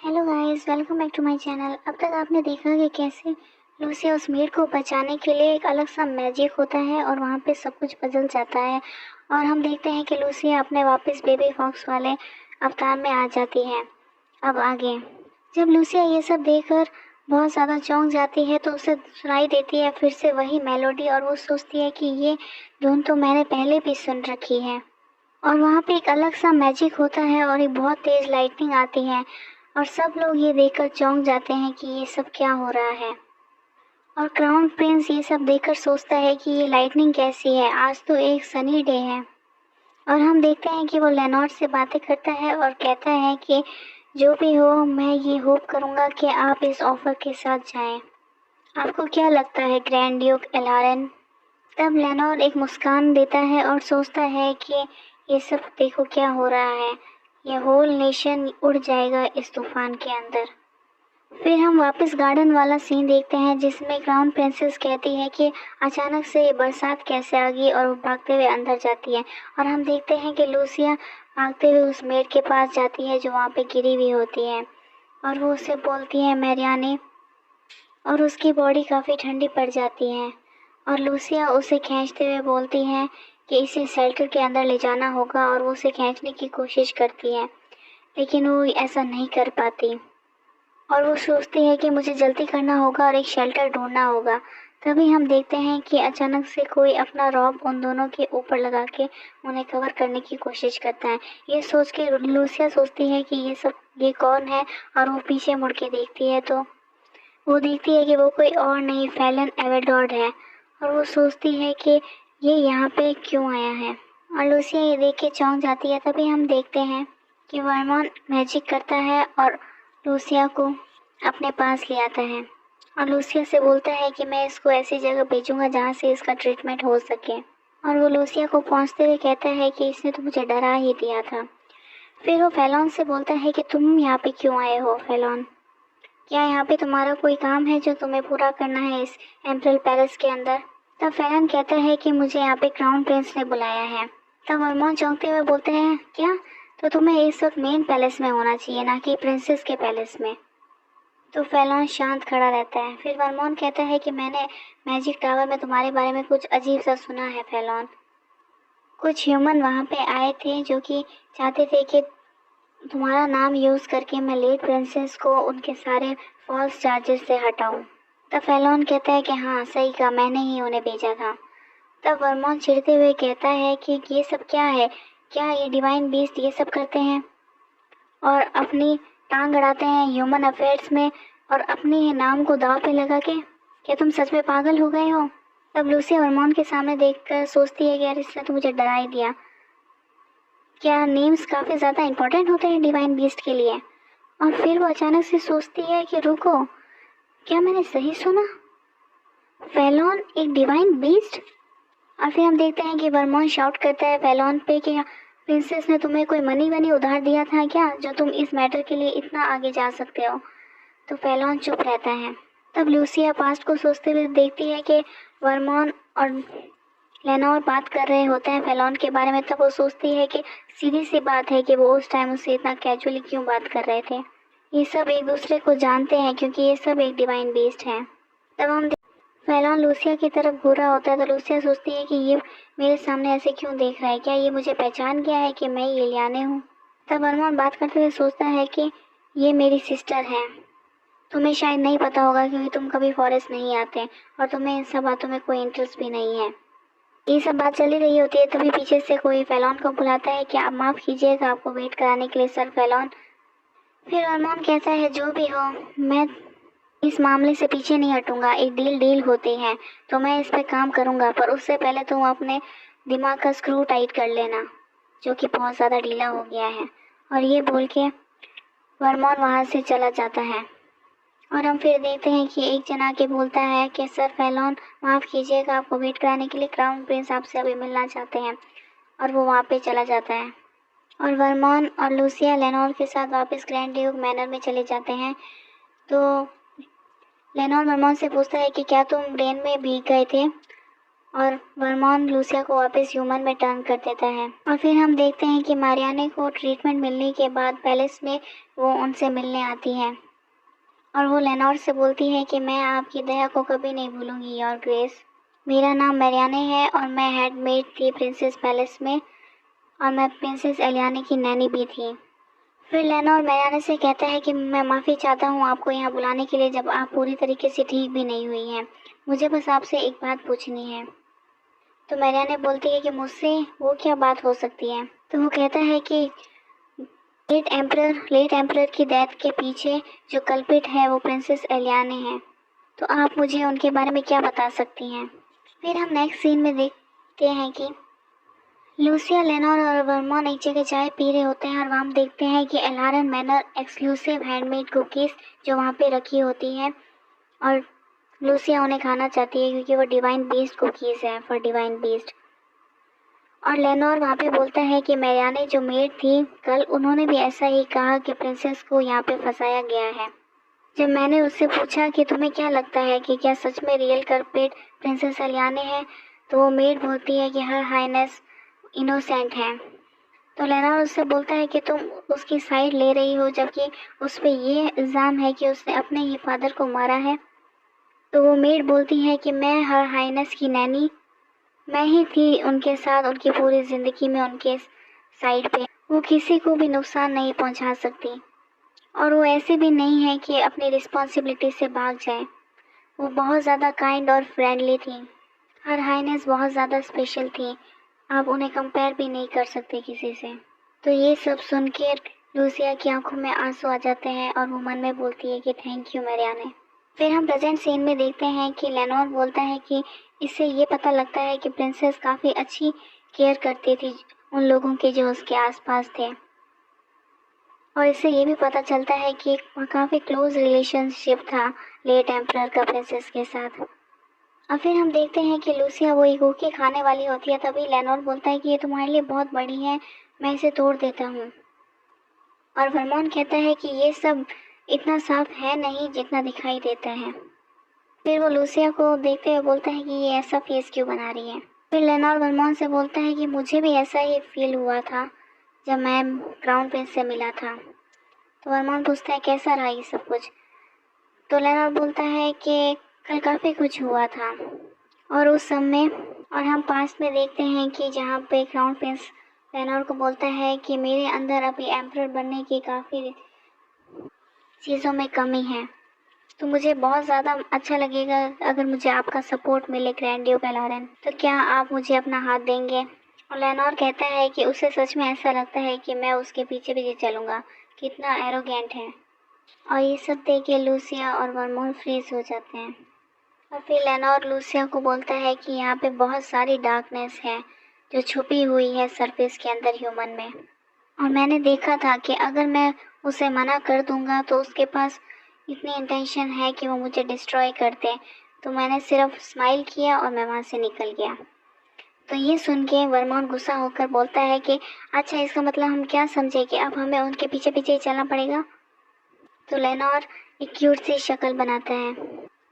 Hello guys, welcome back to my channel. अब तक आपने देखा कि कैसे लूसिया उस मेड को बचाने के लिए एक अलग सा मैजिक होता है और वहाँ पे सब कुछ बदल जाता है। और हम देखते हैं कि लूसिया अपने वापस बेबी फॉक्स वाले अवतार में आ जाती है। अब आगे जब लूसिया ये सब देखकर बहुत ज़्यादा चौंक जाती है तो उसे सुनाई देती है फिर से वही मेलोडी और वो सोचती है कि ये धुन तो मैंने पहले भी सुन रखी है। और वहाँ पे एक अलग सा मैजिक होता है और एक बहुत तेज़ लाइटनिंग आती है और सब लोग ये देखकर चौंक जाते हैं कि ये सब क्या हो रहा है। और क्राउन प्रिंस ये सब देखकर सोचता है कि ये लाइटनिंग कैसी है, आज तो एक सनी डे है। और हम देखते हैं कि वो लेनॉर्ड से बातें करता है और कहता है कि जो भी हो मैं ये होप करूँगा कि आप इस ऑफर के साथ जाएं। आपको क्या लगता है ग्रैंड ड्यूक एलारेन? तब लेनॉर्ड एक मुस्कान देता है और सोचता है कि ये सब देखो क्या हो रहा है, ये होल नेशन उड़ जाएगा इस तूफान के अंदर। फिर हम वापस गार्डन वाला सीन देखते हैं जिसमें क्राउन प्रिंसेस कहती है कि अचानक से ये बरसात कैसे आ गई और वो भागते हुए अंदर जाती है। और हम देखते हैं कि लूसिया भागते हुए उस मेड के पास जाती है जो वहाँ पे गिरी हुई होती है और वो उसे बोलती है मैरियाने, और उसकी बॉडी काफ़ी ठंडी पड़ जाती है। और लूसिया उसे खींचते हुए बोलती है कि इसे शेल्टर के अंदर ले जाना होगा और वो उसे खींचने की कोशिश करती है लेकिन वो ऐसा नहीं कर पाती और वो सोचती है कि मुझे जल्दी करना होगा और एक शेल्टर ढूंढना होगा। तभी हम देखते हैं कि अचानक से कोई अपना रॉब उन दोनों के ऊपर लगा के उन्हें कवर करने की कोशिश करता है। ये सोच के लूसिया सोचती है कि ये कौन है और वो पीछे मुड़ के देखती है तो वो देखती है कि वो कोई और नहीं फैलन एवेडोर्ड है। और वो सोचती है कि ये यहाँ पे क्यों आया है और लूसिया ये देख के चौंक जाती है। तभी हम देखते हैं कि वर्मॉन मैजिक करता है और लूसिया को अपने पास ले आता है और लूसिया से बोलता है कि मैं इसको ऐसी जगह भेजूंगा जहाँ से इसका ट्रीटमेंट हो सके। और वो लूसिया को पहुँचते हुए कहता है कि इसने तो मुझे डरा ही दिया था। फिर वो फैलॉन से बोलता है कि तुम यहाँ पे क्यों आए हो फैलॉन, क्या यहाँ पे तुम्हारा कोई काम है जो तुम्हें पूरा करना है इस एम्परल पैलेस के अंदर? तब फैलन कहता है कि मुझे यहाँ पे क्राउन प्रिंस ने बुलाया है। तब वर्मॉन चौंकते हुए बोलते हैं क्या, तो तुम्हें इस वक्त मेन पैलेस में होना चाहिए ना कि प्रिंसेस के पैलेस में। तो फैलॉन शांत खड़ा रहता है। फिर वर्मॉन कहता है कि मैंने मैजिक टावर में तुम्हारे बारे में कुछ अजीब सा सुना है फैलॉन। कुछ ह्यूमन वहाँ पे आए थे जो कि चाहते थे कि तुम्हारा नाम यूज़ करके मैं लेट प्रिंसेस को उनके सारे फॉल्स चार्जेस से हटाऊं। तब फैलॉन कहता है कि हाँ सही कहा, मैंने ही उन्हें भेजा था। तब वर्मॉन चिढ़ते हुए कहता है कि ये सब क्या है, क्या ये डिवाइन बीस्ट ये सब करते हैं और अपनी टांग अड़ाते हैं ह्यूमन अफेयर्स में और अपने ही नाम को दांव पे लगा के, क्या तुम सच में पागल हो गए हो? तब लूसी वर्मॉन के सामने देखकर सोचती है कि यार इसने तो मुझे डरा ही दिया, क्या नेम्स काफ़ी ज़्यादा इंपॉर्टेंट होते हैं डिवाइन बीस्ट के लिए? और फिर वो अचानक से सोचती है कि रुको, क्या मैंने सही सुना, फैलॉन एक डिवाइन बीस्ट? और फिर हम देखते हैं कि वर्मॉन शाउट करता है फैलॉन पे कि प्रिंसेस ने तुम्हें कोई मनी वनी उधार दिया था क्या जो तुम इस मैटर के लिए इतना आगे जा सकते हो? तो फैलॉन चुप रहता है। तब लूसिया पास्ट को सोचते हुए देखती है कि वर्मॉन और लेनोर बात कर रहे होते हैं फैलॉन के बारे में। तब वो सोचती है कि सीधी सी बात है कि वो उस टाइम उससे इतना कैजुअली क्यों बात कर रहे थे। ये सब एक दूसरे को जानते हैं क्योंकि ये सब एक डिवाइन बीस्ट हैं। तब हम फैलॉन लूसिया की तरफ घूरा होता है तो लूसिया सोचती है कि ये मेरे सामने ऐसे क्यों देख रहा है, क्या ये मुझे पहचान गया है कि मैं ये लियाने हूँ? तब वर्मॉन बात करते हुए सोचता है कि ये मेरी सिस्टर है, तुम्हें शायद नहीं पता होगा क्योंकि तुम कभी फॉरेस्ट नहीं आते और तुम्हें इन सब बातों में कोई इंटरेस्ट भी नहीं है। ये सब बात चली रही होती है तभी पीछे से कोई फैलॉन को बुलाता है कि आप माफ़ कीजिएगा आपको वेट कराने के लिए सर फैलॉन। फिर अरमान कहता है जो भी हो मैं इस मामले से पीछे नहीं हटूंगा, एक डील होती है तो मैं इस पे काम करूंगा, पर उससे पहले तुम अपने दिमाग का स्क्रू टाइट कर लेना जो कि बहुत ज़्यादा ढीला हो गया है। और ये बोल के वर्मॉन वहाँ से चला जाता है। और हम फिर देखते हैं कि एक जना के बोलता है कि सर फैलॉन माफ़ कीजिएगा आपको वेट कराने के लिए क्राउन प्रिंस आपसे अभी मिलना चाहते हैं। और वो वहाँ पे चला जाता है और वर्मॉन और लूसिया लेनोर के साथ वापस ग्रैंड ड्यूक मैनर में चले जाते हैं। तो लेनोर वर्मॉन से पूछता है कि क्या तुम रेन में भीग गए थे? और वर्मॉन लूसिया को वापस ह्यूमन में टर्न कर देता है। और फिर हम देखते हैं कि मारियाने को ट्रीटमेंट मिलने के बाद पैलेस में वो उनसे मिलने आती है और वो लेनोर से बोलती है कि मैं आपकी दया को कभी नहीं भूलूंगी योर ग्रेस। मेरा नाम मैरियाने है और मैं हेडमेड थी प्रिंसेस पैलेस में और मैं प्रिंसेस एलियाने की नैनी भी थी। फिर लेनोर मैरियाने से कहता है कि मैं माफ़ी चाहता हूँ आपको यहाँ बुलाने के लिए जब आप पूरी तरीके से ठीक भी नहीं हुई हैं। मुझे बस आपसे एक बात पूछनी है। तो मैरियाने बोलती है कि मुझसे वो क्या बात हो सकती है। तो वो कहता है कि लेट एम्परर की डेथ के पीछे जो कल्पिट है वो प्रिंसेस एलियाने है। तो आप मुझे उनके बारे में क्या बता सकती हैं। फिर हम नेक्स्ट सीन में देखते हैं कि लूसिया, लेनोर और वर्मॉन एक जगह चाय पी रहे होते हैं और वहाँ हम देखते हैं कि एलारन मैनर एक्सक्लूसिव हैंडमेड कुकीज़ जो वहाँ पे रखी होती हैं और लूसिया उन्हें खाना चाहती है क्योंकि वो डिवाइन बीस्ट कुकीज़ है फॉर डिवाइन बीस्ट। और लेनोर वहाँ पे बोलता है कि मैरियाने जो मेड थी कल, उन्होंने भी ऐसा ही कहा कि प्रिंसेस को यहाँ पे फंसाया गया है। जब मैंने उससे पूछा कि तुम्हें क्या लगता है कि क्या सच में रियल कल्प्रिट प्रिंसेस एलियाने है, तो वो मेड बोलती है कि हर हाइनेस इनोसेंट है। तो लेनोर उससे बोलता है कि तुम उसकी साइड ले रही हो जबकि उस पर ये इल्ज़ाम है कि उसने अपने ही फादर को मारा है। तो वो मेड बोलती है कि मैं हर हाइनेस की नैनी, मैं ही थी उनके साथ उनकी पूरी ज़िंदगी में उनके साइड पे। वो किसी को भी नुकसान नहीं पहुंचा सकती और वो ऐसे भी नहीं है कि अपनी रिस्पॉन्सिबिलिटी से भाग जाए। वो बहुत ज़्यादा काइंड और फ्रेंडली थी। हर हाइनेस बहुत ज़्यादा स्पेशल थी, आप उन्हें कंपेयर भी नहीं कर सकते किसी से। तो ये सब सुन के लूसिया की आंखों में आंसू आ जाते हैं और वो मन में बोलती है कि थैंक यू मैरियाने। फिर हम प्रेजेंट सीन में देखते हैं कि लेनोर बोलता है कि इससे ये पता लगता है कि प्रिंसेस काफ़ी अच्छी केयर करती थी उन लोगों की जो उसके आसपास थे और इससे ये भी पता चलता है कि काफ़ी क्लोज रिलेशनशिप था लेट एम्परर का प्रिंसेस के साथ। और फिर हम देखते हैं कि लूसिया वो एक कुकी खाने वाली होती है, तभी लेनोर बोलता है कि ये तुम्हारे लिए बहुत बड़ी है, मैं इसे तोड़ देता हूँ। और वर्मॉन कहता है कि ये सब इतना साफ है नहीं जितना दिखाई देता है। फिर वो लूसिया को देखते हुए बोलता है कि ये ऐसा फेस क्यों बना रही है। फिर लेनोर वर्मॉन से बोलता है कि मुझे भी ऐसा ही फील हुआ था जब मैं क्राउन प्रिंस से मिला था। तो वर्मॉन पूछता है कैसा रहा ये सब कुछ। तो लेनोर बोलता है कि कल काफ़ी कुछ हुआ था और उस समय, और हम पास में देखते हैं कि जहाँ पे क्राउन प्रिंस लेनोर को बोलता है कि मेरे अंदर अभी एम्परर बनने की काफ़ी चीज़ों में कमी है, तो मुझे बहुत ज़्यादा अच्छा लगेगा अगर मुझे आपका सपोर्ट मिले ग्रैंड ड्यूक एलारन। तो क्या आप मुझे अपना हाथ देंगे। और लेनोर कहता है कि उसे सच में ऐसा लगता है कि मैं उसके पीछे पीछे चलूँगा, कितना एरोगेंट है। और ये सब देख के लूसिया और वर्मोन फ्रीज हो जाते हैं। और फिर लेनोर लूसिया को बोलता है कि यहाँ पे बहुत सारी डार्कनेस है जो छुपी हुई है सरफेस के अंदर ह्यूमन में, और मैंने देखा था कि अगर मैं उसे मना कर दूंगा तो उसके पास इतनी इंटेंशन है कि वो मुझे डिस्ट्रॉय कर दे। तो मैंने सिर्फ स्माइल किया और मैं वहाँ से निकल गया। तो ये सुन के वर्मॉन गुस्सा होकर बोलता है कि अच्छा, इसका मतलब हम क्या समझे कि अब हमें उनके पीछे पीछे ही चलना पड़ेगा। तो लेनोर एक क्यूट सी शक्ल बनाता है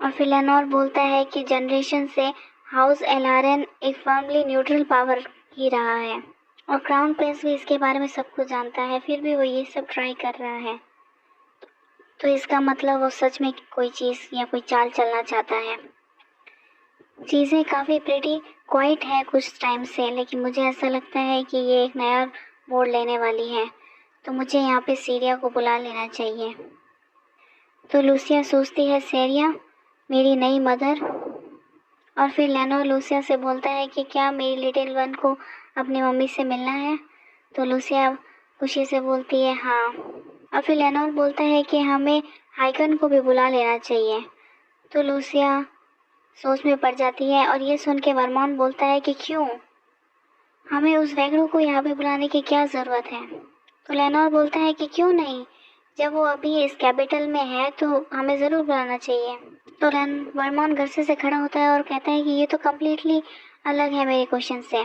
और फिर लेनोर बोलता है कि जनरेशन से हाउस एलारन एक फर्मली न्यूट्रल पावर ही रहा है और क्राउन प्रिंस भी इसके बारे में सब कुछ जानता है, फिर भी वो ये सब ट्राई कर रहा है। तो इसका मतलब वो सच में कोई चीज़ या कोई चाल चलना चाहता है। चीज़ें काफ़ी प्रिटी क्वाइट है कुछ टाइम से, लेकिन मुझे ऐसा लगता है कि ये एक नया मोड़ लेने वाली है, तो मुझे यहाँ पे सीरिया को बुला लेना चाहिए। तो लूसिया सोचती है सीरिया मेरी नई मदर। और फिर लेनोर लूसिया से बोलता है कि क्या मेरी लिटिल वन को अपनी मम्मी से मिलना है। तो लूसिया खुशी से बोलती है हाँ। और फिर लेनोर बोलता है कि हमें हाइकन को भी बुला लेना चाहिए। तो लूसिया सोच में पड़ जाती है और ये सुन के वर्मॉन बोलता है कि क्यों, हमें उस वैगरू को यहाँ पे बुलाने की क्या ज़रूरत है। तो लेनोर बोलता है कि क्यों नहीं, जब वो अभी इस कैपिटल में है तो हमें ज़रूर बुलाना चाहिए। तो वर्मॉन गुस्से से खड़ा होता है और कहता है कि ये तो कम्प्लीटली अलग है मेरे क्वेश्चन से,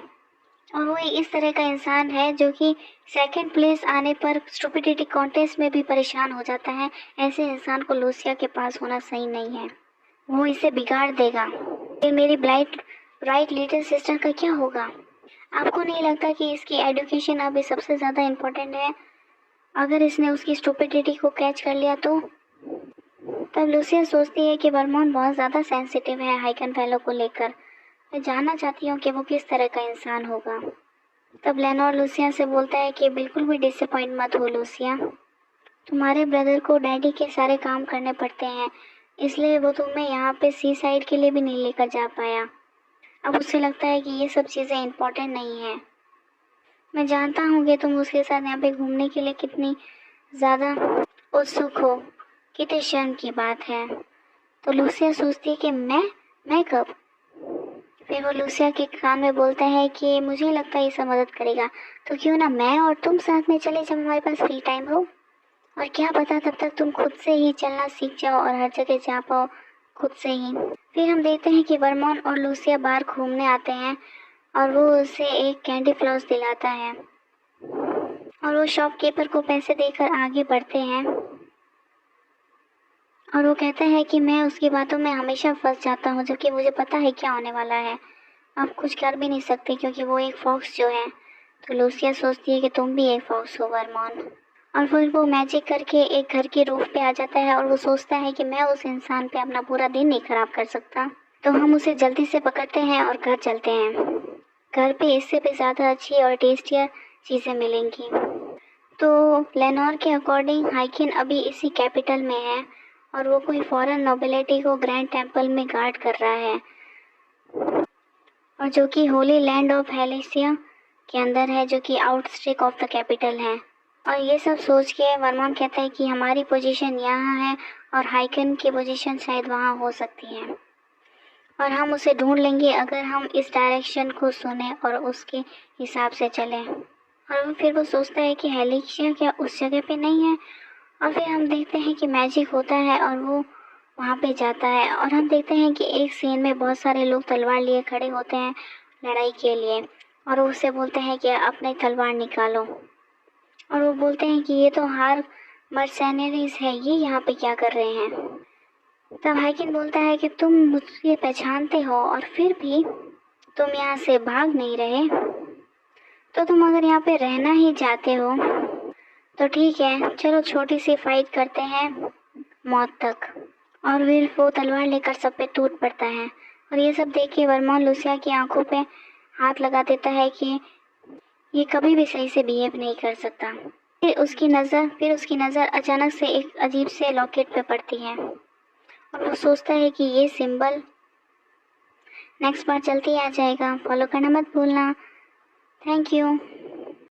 और वो इस तरह का इंसान है जो कि सेकंड प्लेस आने पर स्टुपिडिटी कॉन्टेस्ट में भी परेशान हो जाता है। ऐसे इंसान को लूसिया के पास होना सही नहीं है, वो इसे बिगाड़ देगा। फिर मेरी ब्राइट ब्राइट लिटिल सिस्टर का क्या होगा? आपको नहीं लगता कि इसकी एजुकेशन अभी सबसे ज़्यादा इम्पोर्टेंट है? अगर इसने उसकी स्टुपिडिटी को कैच कर लिया तो? तब लूसिया सोचती है कि वर्मोन बहुत ज़्यादा सेंसिटिव है हाइकन फेलो को लेकर। मैं जानना चाहती हूँ कि वो किस तरह का इंसान होगा। तब लेनोर लूसिया से बोलता है कि बिल्कुल भी डिसअपॉइंट मत हो लूसिया, तुम्हारे ब्रदर को डैडी के सारे काम करने पड़ते हैं, इसलिए वो तुम्हें यहाँ पे सी साइड के लिए भी नहीं लेकर जा पाया। अब उसे लगता है कि ये सब चीज़ें इम्पोर्टेंट नहीं है। मैं जानता हूँ कि तुम उसके साथ यहाँ पे घूमने के लिए कितनी ज़्यादा उत्सुक हो, कितनी शर्म की बात है। तो लूसिया सोचती है कि मैं कब? फिर वो लूसिया के कान में बोलता है कि मुझे लगता है ये सब मदद करेगा, तो क्यों ना मैं और तुम साथ में चले जब हमारे पास फ्री टाइम हो। और क्या पता तब तक तुम खुद से ही चलना सीख जाओ और हर जगह जा पाओ खुद से ही। फिर हम देखते हैं कि वर्मोन और लूसिया बाहर घूमने आते हैं और वो उसे एक कैंडी फ्लॉस दिलाता है और वो शॉपकीपर को पैसे देकर आगे बढ़ते हैं और वो कहता है कि मैं उसकी बातों में हमेशा फंस जाता हूँ, जबकि मुझे पता है क्या होने वाला है। आप कुछ कर भी नहीं सकते क्योंकि वो एक फॉक्स जो है। तो लूसिया सोचती है कि तुम भी एक फॉक्स हो वर्मोन। और फिर वो मैजिक करके एक घर के रूफ पे आ जाता है और वो सोचता है कि मैं उस इंसान पे अपना पूरा दिन नहीं खराब कर सकता। तो हम उसे जल्दी से पकड़ते हैं और घर चलते हैं। घर पे इससे भी ज़्यादा अच्छी और टेस्टियर चीज़ें मिलेंगी। तो लेनोर के अकॉर्डिंग हाइकिन अभी इसी कैपिटल में है और वो कोई फॉरेन नोबिलिटी को ग्रैंड टेम्पल में गार्ड कर रहा है और जो कि होली लैंड ऑफ हेलेसिया के अंदर है, जो कि आउटस्टिक ऑफ द कैपिटल है। और ये सब सोच के वर्मोन कहता है कि हमारी पोजीशन यहाँ है और हाइकन की पोजीशन शायद वहाँ हो सकती है और हम उसे ढूंढ लेंगे अगर हम इस डायरेक्शन को सुने और उसके हिसाब से चलें। और फिर वो सोचता है कि हेलेसिया क्या उस जगह पे नहीं है। और फिर हम देखते हैं कि मैजिक होता है और वो वहाँ पे जाता है और हम देखते हैं कि एक सीन में बहुत सारे लोग तलवार लिए खड़े होते हैं लड़ाई के लिए और वो उससे बोलते हैं कि अपनी तलवार निकालो। और वो बोलते हैं कि ये तो हार मर्सेनरीज है, ये यहाँ पे क्या कर रहे हैं। तब हाइकिन बोलता है कि तुम मुझे पहचानते हो और फिर भी तुम यहाँ से भाग नहीं रहे, तो तुम अगर यहाँ पे रहना ही चाहते हो तो ठीक है, चलो छोटी सी फाइट करते हैं मौत तक। और फिर वो तलवार लेकर सब पे टूट पड़ता है और ये सब देख के वर्मोन लूसिया की आंखों पे हाथ लगा देता है कि ये कभी भी सही से बिहेव नहीं कर सकता। फिर उसकी नज़र अचानक से एक अजीब से लॉकेट पे पड़ती है और वो सोचता है कि ये सिंबल नेक्स्ट बार चलते ही आ जाएगा। फॉलो करना मत भूलना। Thank you.